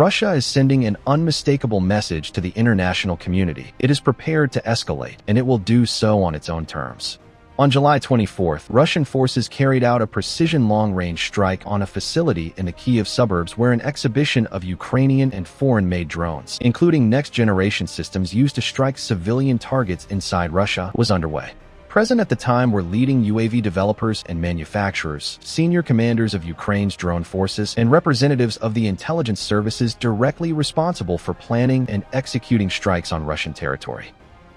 Russia is sending an unmistakable message to the international community. It is prepared to escalate, and it will do so on its own terms. On July 24th, Russian forces carried out a precision long-range strike on a facility in the Kyiv suburbs where an exhibition of Ukrainian and foreign-made drones, including next-generation systems used to strike civilian targets inside Russia, was underway. Present at the time were leading UAV developers and manufacturers, senior commanders of Ukraine's drone forces, and representatives of the intelligence services directly responsible for planning and executing strikes on Russian territory.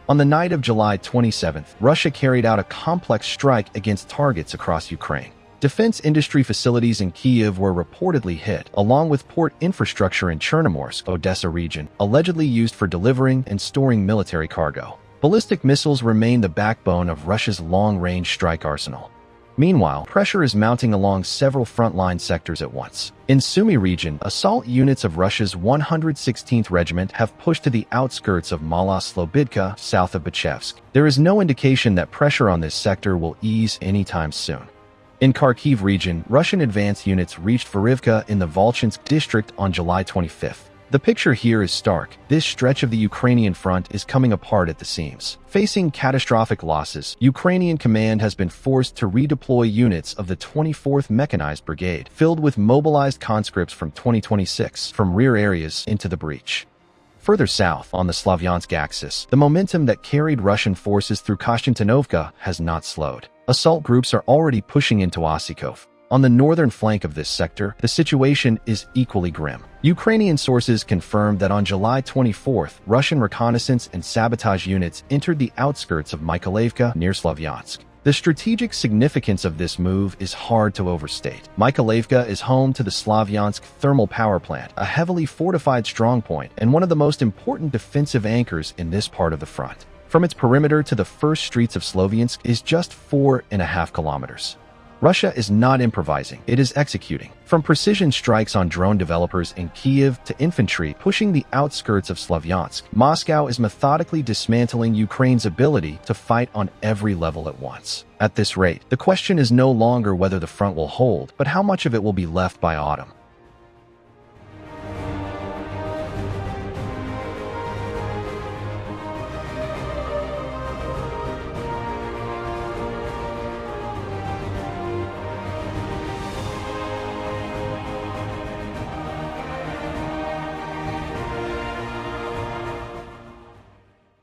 On the night of July 27th, Russia carried out a complex strike against targets across Ukraine. Defense industry facilities in Kyiv were reportedly hit, along with port infrastructure in Chernomorsk, Odessa region, allegedly used for delivering and storing military cargo. Ballistic missiles remain the backbone of Russia's long-range strike arsenal. Meanwhile, pressure is mounting along several frontline sectors at once. In Sumy region, assault units of Russia's 116th Regiment have pushed to the outskirts of Mala Slobodka, south of Bachevsk. There is no indication that pressure on this sector will ease anytime soon. In Kharkiv region, Russian advance units reached Vorivka in the Volchansk district on July 25th. The picture here is stark. This stretch of the Ukrainian front is coming apart at the seams. Facing catastrophic losses, Ukrainian command has been forced to redeploy units of the 24th Mechanized Brigade, filled with mobilized conscripts from 2026, from rear areas into the breach. Further south, on the Slavyansk axis, the momentum that carried Russian forces through Kostiantinovka has not slowed. Assault groups are already pushing into Osikov. On the northern flank of this sector, the situation is equally grim. Ukrainian sources confirmed that on July 24th, Russian reconnaissance and sabotage units entered the outskirts of Mykolaiivka near Slavyansk. The strategic significance of this move is hard to overstate. Mykolaiivka is home to the Slavyansk thermal power plant, a heavily fortified strongpoint and one of the most important defensive anchors in this part of the front. From its perimeter to the first streets of Slavyansk is just 4.5 kilometers. Russia is not improvising, it is executing. From precision strikes on drone developers in Kyiv to infantry pushing the outskirts of Slavyansk, Moscow is methodically dismantling Ukraine's ability to fight on every level at once. At this rate, the question is no longer whether the front will hold, but how much of it will be left by autumn.